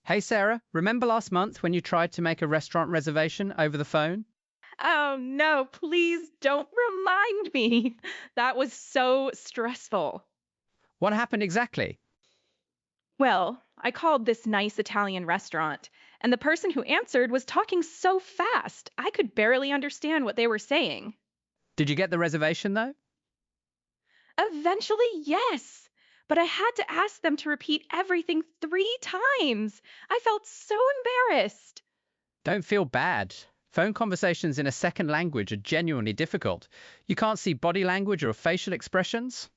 Hey Sarah, remember last month when you tried to make a restaurant reservation over the phone? Oh no, please don't remind me. That was so stressful. What happened exactly? Well, I called this nice Italian restaurant, and the person who answered was talking so fast, I could barely understand what they were saying. Did you get the reservation though? Eventually, yes, but I had to ask them to repeat everything 3 times. I felt so embarrassed. Don't feel bad. Phone conversations in a second language are genuinely difficult. You can't see body language or facial expressions?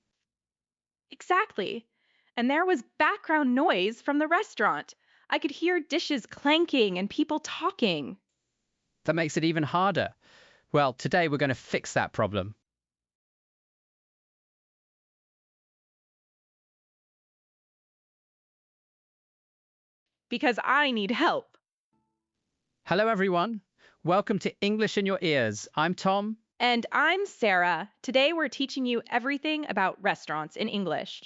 Exactly. And there was background noise from the restaurant. I could hear dishes clanking and people talking. That makes it even harder. Well, today we're going to fix that problem. Because I need help. Hello everyone. Welcome to English in Your Ears. I'm Tom. And I'm Sarah. Today we're teaching you everything about restaurants in English.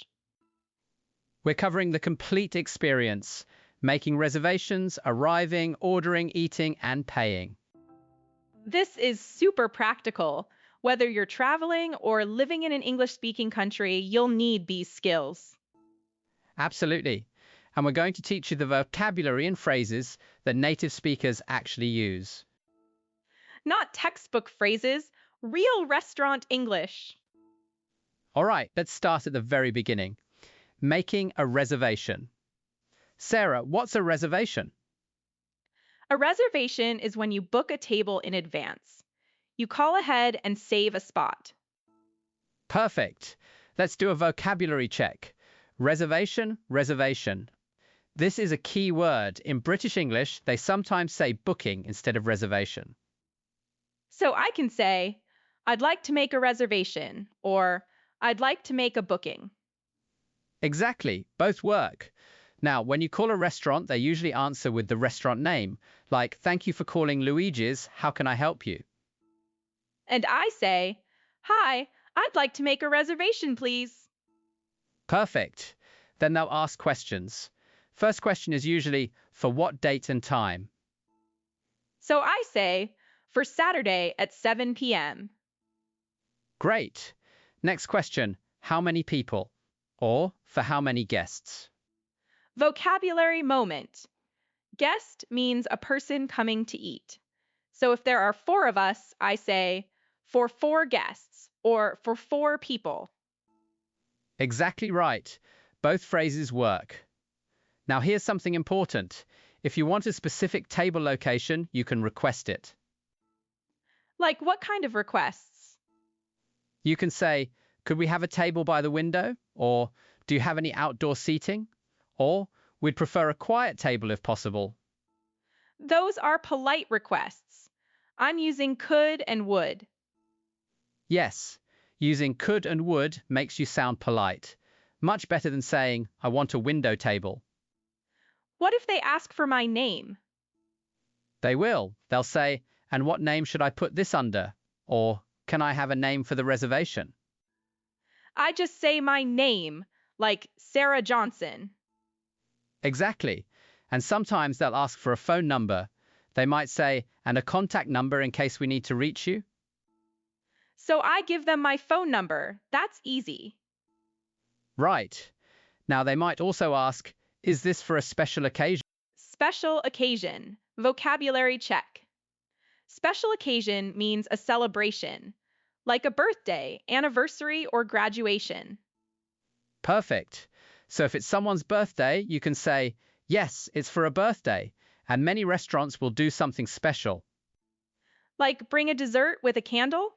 We're covering the complete experience, making reservations, arriving, ordering, eating, and paying. This is super practical. Whether you're traveling or living in an English speaking country, you'll need these skills. Absolutely. And we're going to teach you the vocabulary and phrases that native speakers actually use. Not textbook phrases, real restaurant English. All right, let's start at the very beginning. Making a reservation. Sarah, what's a reservation? A reservation is when you book a table in advance. You call ahead and save a spot. Perfect. Let's do a vocabulary check. Reservation, reservation. This is a key word. In British English, they sometimes say booking instead of reservation. So I can say, I'd like to make a reservation, or I'd like to make a booking. Exactly, both work. Now, when you call a restaurant, they usually answer with the restaurant name, like, thank you for calling Luigi's, how can I help you? And I say, Hi, I'd like to make a reservation, please. Perfect. Then they'll ask questions. First question is usually, for what date and time? So I say, for Saturday at 7 p.m. Great. Next question, how many people? Or for how many guests? Vocabulary moment. Guest means a person coming to eat. So if there are 4 of us, I say, for 4 guests, or for 4 people. Exactly right. Both phrases work. Now here's something important. If you want a specific table location, you can request it. Like what kind of requests? You can say, could we have a table by the window? Or do you have any outdoor seating? Or we'd prefer a quiet table if possible. Those are polite requests. I'm using could and would. Yes, using could and would makes you sound polite. Much better than saying, I want a window table. What if they ask for my name? They will. They'll say, and what name should I put this under? Or, can I have a name for the reservation? I just say my name, like Sarah Johnson. Exactly. And sometimes they'll ask for a phone number. They might say, and a contact number in case we need to reach you. So I give them my phone number. That's easy. Right. Now they might also ask, is this for a special occasion? Special occasion. Vocabulary check. Special occasion means a celebration, like a birthday, anniversary, or graduation. Perfect. So if it's someone's birthday, you can say, yes, it's for a birthday. And many restaurants will do something special. Like bring a dessert with a candle?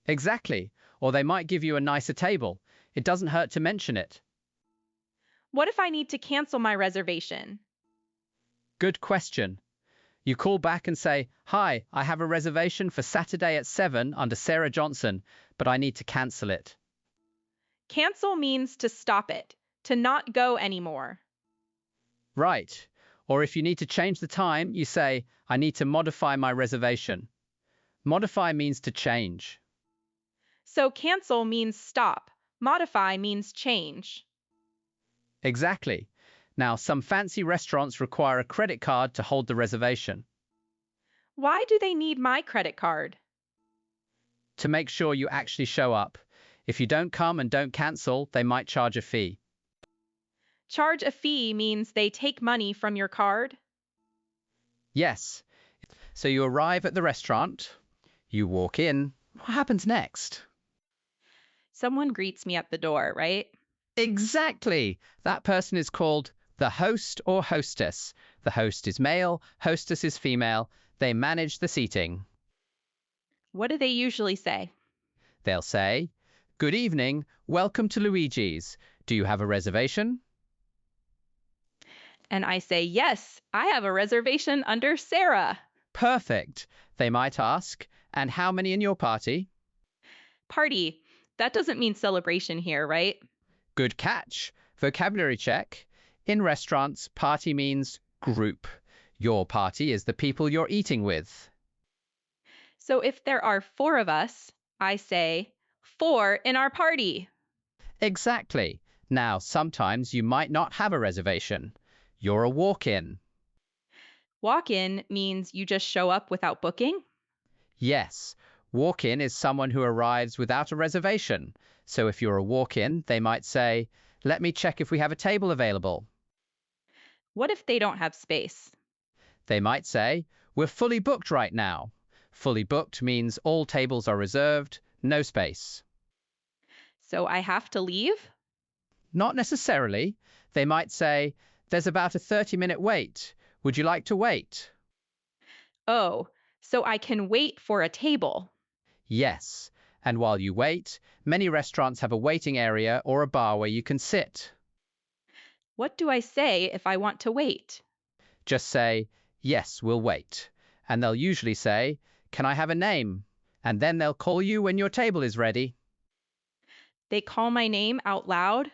Exactly. Or they might give you a nicer table. It doesn't hurt to mention it. What if I need to cancel my reservation? Good question. You call back and say, hi, I have a reservation for Saturday at 7 under Sarah Johnson, but I need to cancel it. Cancel means to stop it, to not go anymore. Right. Or if you need to change the time, you say, I need to modify my reservation. Modify means to change. So cancel means stop. Modify means change. Exactly. Now, some fancy restaurants require a credit card to hold the reservation. Why do they need my credit card? To make sure you actually show up. If you don't come and don't cancel, they might charge a fee. Charge a fee means they take money from your card. Yes. So you arrive at the restaurant, you walk in. What happens next? Someone greets me at the door, right? Exactly. That person is called the host or hostess. The host is male, hostess is female. They manage the seating. What do they usually say? They'll say, "Good evening, welcome to Luigi's. Do you have a reservation?" And I say, yes, I have a reservation under Sarah. Perfect. They might ask, "And how many in your party?" Party. That doesn't mean celebration here, right? Good catch. Vocabulary check. In restaurants, party means group. Your party is the people you're eating with. So if there are 4 of us, I say, 4 in our party. Exactly. Now, sometimes you might not have a reservation. You're a walk-in. Walk-in means you just show up without booking. Yes, walk-in is someone who arrives without a reservation. So if you're a walk-in, they might say, "Let me check if we have a table available." What if they don't have space? They might say, "We're fully booked right now." Fully booked means all tables are reserved, no space. So I have to leave? Not necessarily. They might say, "There's about a 30-minute wait. Would you like to wait?" Oh, so I can wait for a table. Yes. And while you wait, many restaurants have a waiting area or a bar where you can sit. What do I say if I want to wait? Just say, "Yes, we'll wait." And they'll usually say, "Can I have a name?" And then they'll call you when your table is ready. They call my name out loud?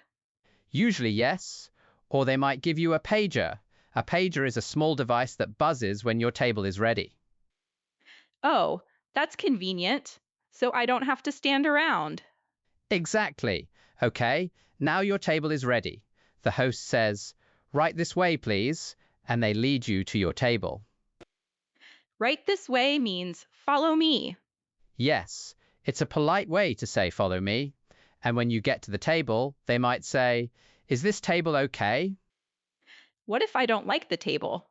Usually, yes. Or they might give you a pager. A pager is a small device that buzzes when your table is ready. Oh, that's convenient. So I don't have to stand around. Exactly. Okay, now your table is ready. The host says, "Right this way, please," and they lead you to your table. Right this way means follow me. Yes, it's a polite way to say "follow me." And when you get to the table, they might say, "Is this table okay?" What if I don't like the table?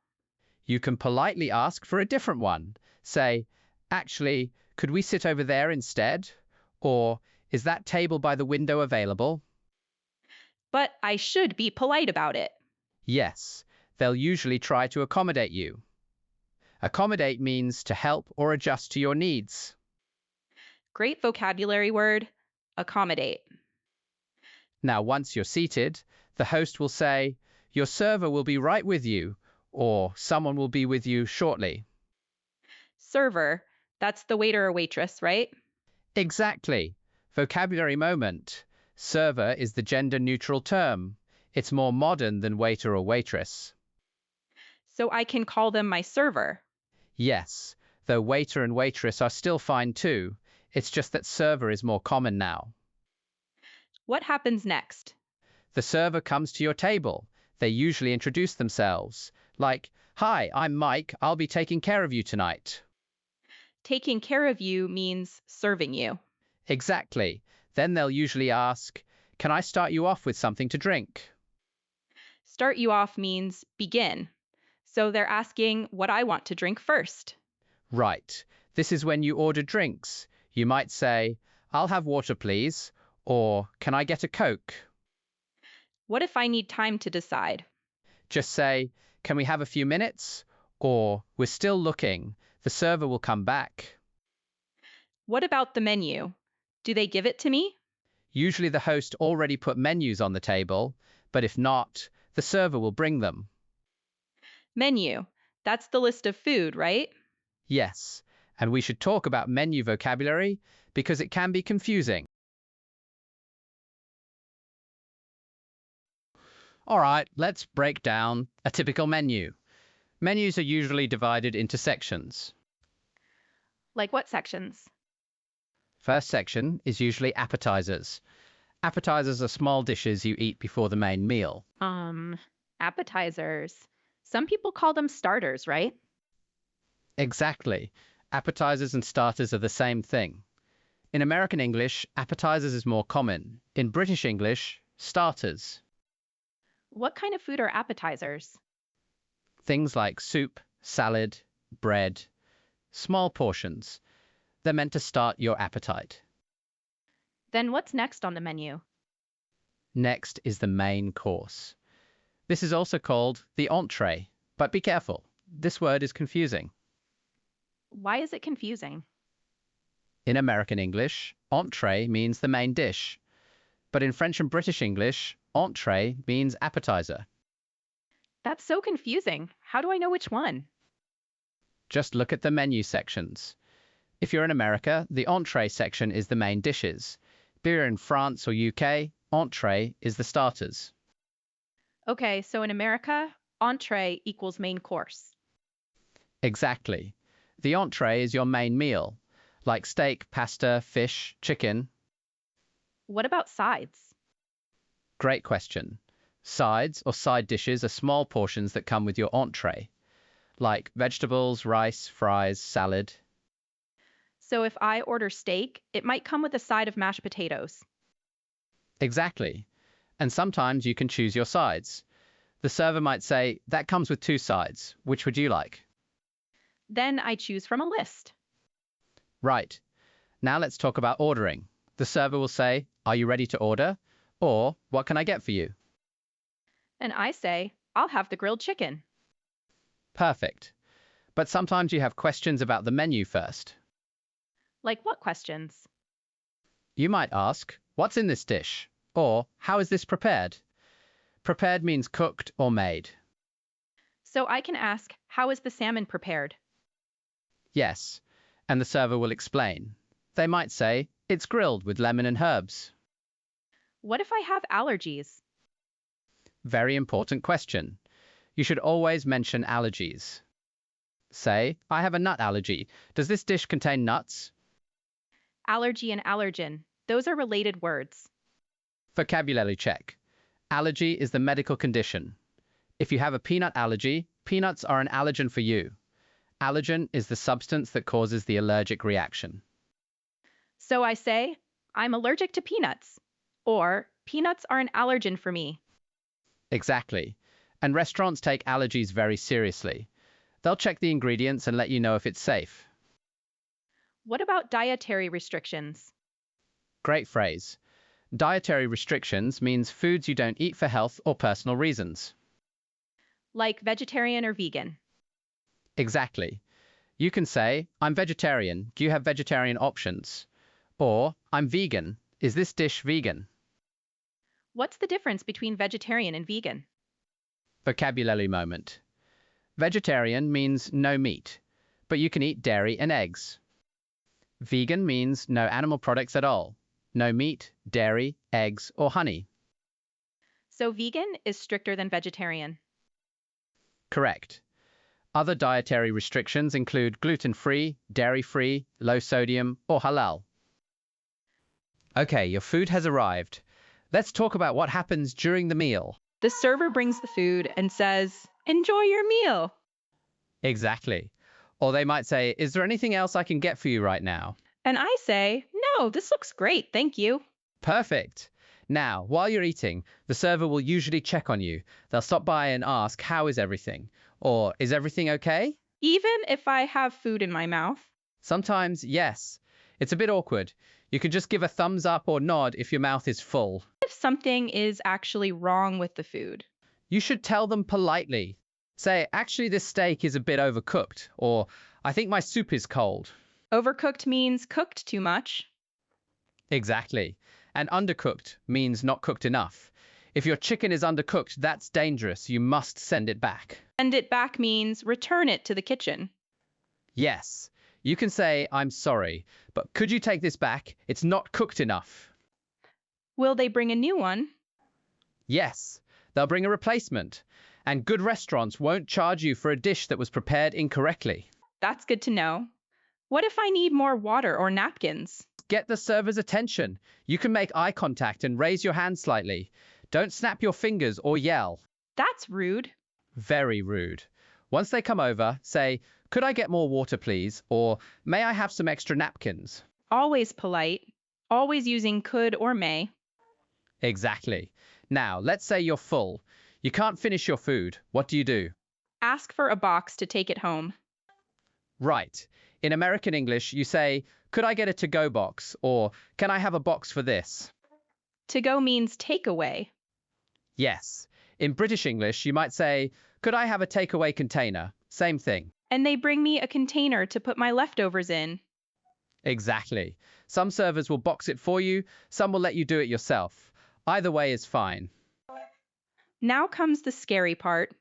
You can politely ask for a different one. Say, "Actually, could we sit over there instead?" Or, "Is that table by the window available?" But I should be polite about it. Yes, they'll usually try to accommodate you. Accommodate means to help or adjust to your needs. Great vocabulary word, accommodate. Now, once you're seated, the host will say, "Your server will be right with you," or "Someone will be with you shortly." Server, that's the waiter or waitress, right? Exactly. Vocabulary moment. Server is the gender-neutral term. It's more modern than waiter or waitress. So I can call them my server. Yes, though waiter and waitress are still fine too. It's just that server is more common now. What happens next? The server comes to your table. They usually introduce themselves, like, "Hi, I'm Mike. I'll be taking care of you tonight." Taking care of you means serving you. Exactly. Then they'll usually ask, "Can I start you off with something to drink?" Start you off means begin. So they're asking what I want to drink first. Right. This is when you order drinks. You might say, "I'll have water, please," or "Can I get a Coke?" What if I need time to decide? Just say, "Can we have a few minutes?" Or, "We're still looking. The server will come back." What about the menu? Do they give it to me? Usually the host already put menus on the table, but if not, the server will bring them. Menu. That's the list of food, right? Yes, and we should talk about menu vocabulary because it can be confusing. All right, let's break down a typical menu. Menus are usually divided into sections. Like what sections? First section is usually appetizers. Appetizers are small dishes you eat before the main meal. Appetizers. Some people call them starters, right? Exactly. Appetizers and starters are the same thing. In American English, appetizers is more common. In British English, starters. What kind of food are appetizers? Things like soup, salad, bread, small portions. They're meant to start your appetite. Then what's next on the menu? Next is the main course. This is also called the entrée, but be careful. This word is confusing. Why is it confusing? In American English, entrée means the main dish. But in French and British English, entrée means appetizer. That's so confusing. How do I know which one? Just look at the menu sections. If you're in America, the entrée section is the main dishes. If you're in France or UK, entrée is the starters. Okay, so in America, entree equals main course. Exactly. The entrée is your main meal, like steak, pasta, fish, chicken. What about sides? Great question. Sides or side dishes are small portions that come with your entrée, like vegetables, rice, fries, salad. So if I order steak, it might come with a side of mashed potatoes. Exactly. And sometimes you can choose your sides. The server might say, that comes with two sides. Which would you like? Then I choose from a list. Right. Now let's talk about ordering. The server will say, are you ready to order? Or, what can I get for you? And I say, I'll have the grilled chicken. Perfect. But sometimes you have questions about the menu first. Like what questions? You might ask, what's in this dish? Or, how is this prepared? Prepared means cooked or made. So I can ask, how is the salmon prepared? Yes, and the server will explain. They might say, it's grilled with lemon and herbs. What if I have allergies? Very important question. You should always mention allergies. Say, I have a nut allergy. Does this dish contain nuts? Allergy and allergen. Those are related words. Vocabulary check. Allergy is the medical condition. If you have a peanut allergy, peanuts are an allergen for you. Allergen is the substance that causes the allergic reaction. So I say, I'm allergic to peanuts. Or, peanuts are an allergen for me. Exactly. And restaurants take allergies very seriously. They'll check the ingredients and let you know if it's safe. What about dietary restrictions? Great phrase. Dietary restrictions means foods you don't eat for health or personal reasons. Like vegetarian or vegan? Exactly. You can say, I'm vegetarian. Do you have vegetarian options? Or, I'm vegan. Is this dish vegan? What's the difference between vegetarian and vegan? Vocabulary moment. Vegetarian means no meat, but you can eat dairy and eggs. Vegan means no animal products at all. No meat, dairy, eggs, or honey. So vegan is stricter than vegetarian. Correct. Other dietary restrictions include gluten-free, dairy-free, low sodium, or halal. Okay, your food has arrived. Let's talk about what happens during the meal. The server brings the food and says, enjoy your meal. Exactly. Or they might say, is there anything else I can get for you right now? And I say, no, this looks great, thank you. Perfect. Now, while you're eating, the server will usually check on you. They'll stop by and ask, how is everything? Or, is everything okay? Even if I have food in my mouth. Sometimes, yes. It's a bit awkward. You can just give a thumbs up or nod if your mouth is full. If something is actually wrong with the food. You should tell them politely. Say, actually, this steak is a bit overcooked. Or, I think my soup is cold. Overcooked means cooked too much. Exactly. And undercooked means not cooked enough. If your chicken is undercooked, that's dangerous. You must send it back. Send it back means return it to the kitchen. Yes. You can say, I'm sorry, but could you take this back? It's not cooked enough. Will they bring a new one? Yes. They'll bring a replacement. And good restaurants won't charge you for a dish that was prepared incorrectly. That's good to know. What if I need more water or napkins? Get the server's attention. You can make eye contact and raise your hand slightly. Don't snap your fingers or yell. That's rude. Very rude. Once they come over, say, could I get more water, please? Or may I have some extra napkins? Always polite. Always using could or may. Exactly. Now, let's say you're full. You can't finish your food. What do you do? Ask for a box to take it home. Right. In American English, you say, could I get a to-go box? Or can I have a box for this? To go means takeaway. Yes. In British English, you might say, could I have a takeaway container? Same thing. And they bring me a container to put my leftovers in. Exactly. Some servers will box it for you, some will let you do it yourself. Either way is fine. Now comes the scary part.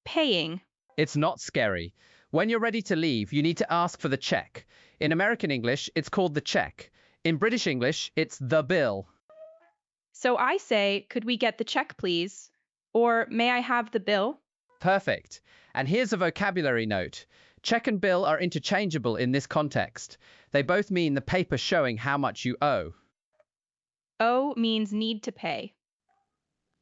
Paying. It's not scary. When you're ready to leave, you need to ask for the check. In American English, it's called the check. In British English, it's the bill. So I say, could we get the check, please? Or may I have the bill? Perfect. And here's a vocabulary note. Check and bill are interchangeable in this context. They both mean the paper showing how much you owe. Owe means need to pay.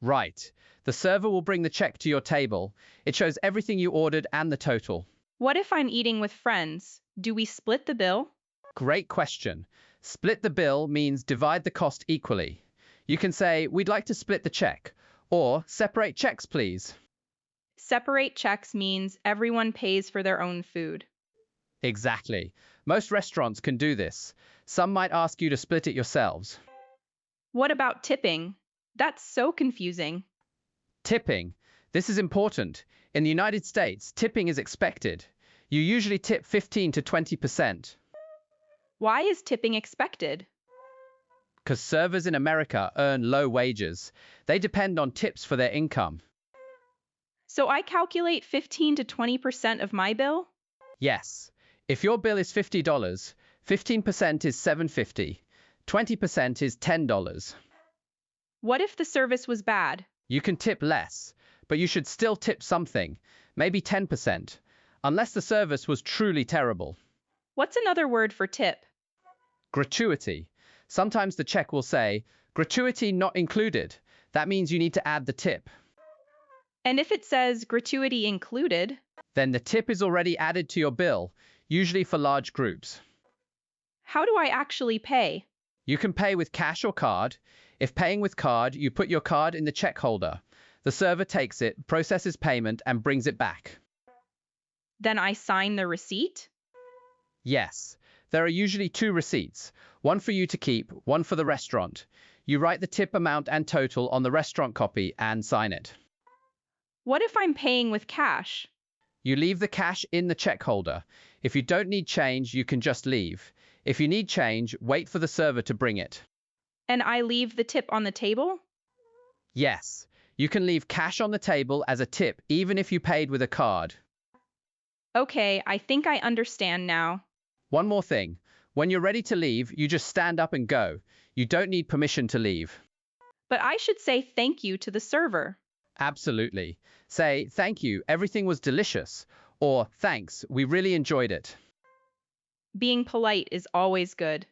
Right. The server will bring the check to your table. It shows everything you ordered and the total. What if I'm eating with friends? Do we split the bill? Great question. Split the bill means divide the cost equally. You can say, we'd like to split the check, or separate checks, please. Separate checks means everyone pays for their own food. Exactly. Most restaurants can do this. Some might ask you to split it yourselves. What about tipping? That's so confusing. Tipping. This is important. In the United States, tipping is expected. You usually tip 15 to 20%. Why is tipping expected? Because servers in America earn low wages. They depend on tips for their income. So I calculate 15 to 20% of my bill? Yes. If your bill is $50, 15% is $7.50. 20% is $10. What if the service was bad? You can tip less, but you should still tip something, maybe 10%, unless the service was truly terrible. What's another word for tip? Gratuity. Sometimes the check will say, gratuity not included. That means you need to add the tip. And if it says gratuity included? Then the tip is already added to your bill, usually for large groups. How do I actually pay? You can pay with cash or card. If paying with card, you put your card in the check holder. The server takes it, processes payment, and brings it back. Then I sign the receipt? Yes. There are usually 2 receipts, one for you to keep, one for the restaurant. You write the tip amount and total on the restaurant copy and sign it. What if I'm paying with cash? You leave the cash in the check holder. If you don't need change, you can just leave. If you need change, wait for the server to bring it. And I leave the tip on the table? Yes. You can leave cash on the table as a tip even if you paid with a card. Okay, I think I understand now. One more thing. When you're ready to leave, you just stand up and go. You don't need permission to leave. But I should say thank you to the server. Absolutely. Say, thank you, everything was delicious. Or, thanks, we really enjoyed it. Being polite is always good.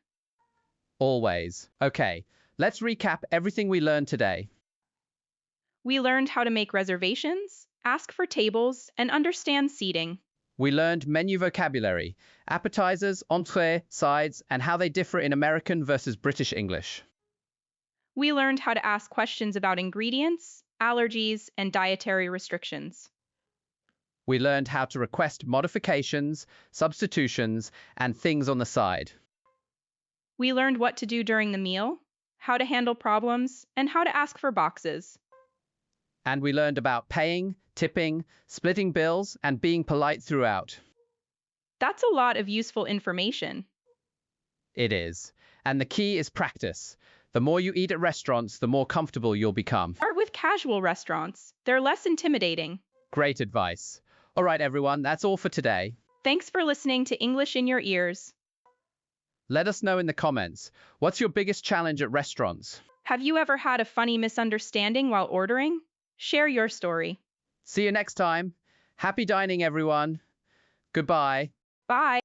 Always. Okay, let's recap everything we learned today. We learned how to make reservations, ask for tables, and understand seating. We learned menu vocabulary, appetizers, entrée, sides, and how they differ in American versus British English. We learned how to ask questions about ingredients, allergies, and dietary restrictions. We learned how to request modifications, substitutions, and things on the side. We learned what to do during the meal, how to handle problems, and how to ask for boxes. And we learned about paying, tipping, splitting bills, and being polite throughout. That's a lot of useful information. It is. And the key is practice. The more you eat at restaurants, the more comfortable you'll become. Start with casual restaurants. They're less intimidating. Great advice. All right, everyone, that's all for today. Thanks for listening to English in Your Ears. Let us know in the comments, what's your biggest challenge at restaurants? Have you ever had a funny misunderstanding while ordering? Share your story. See you next time. Happy dining, everyone. Goodbye. Bye.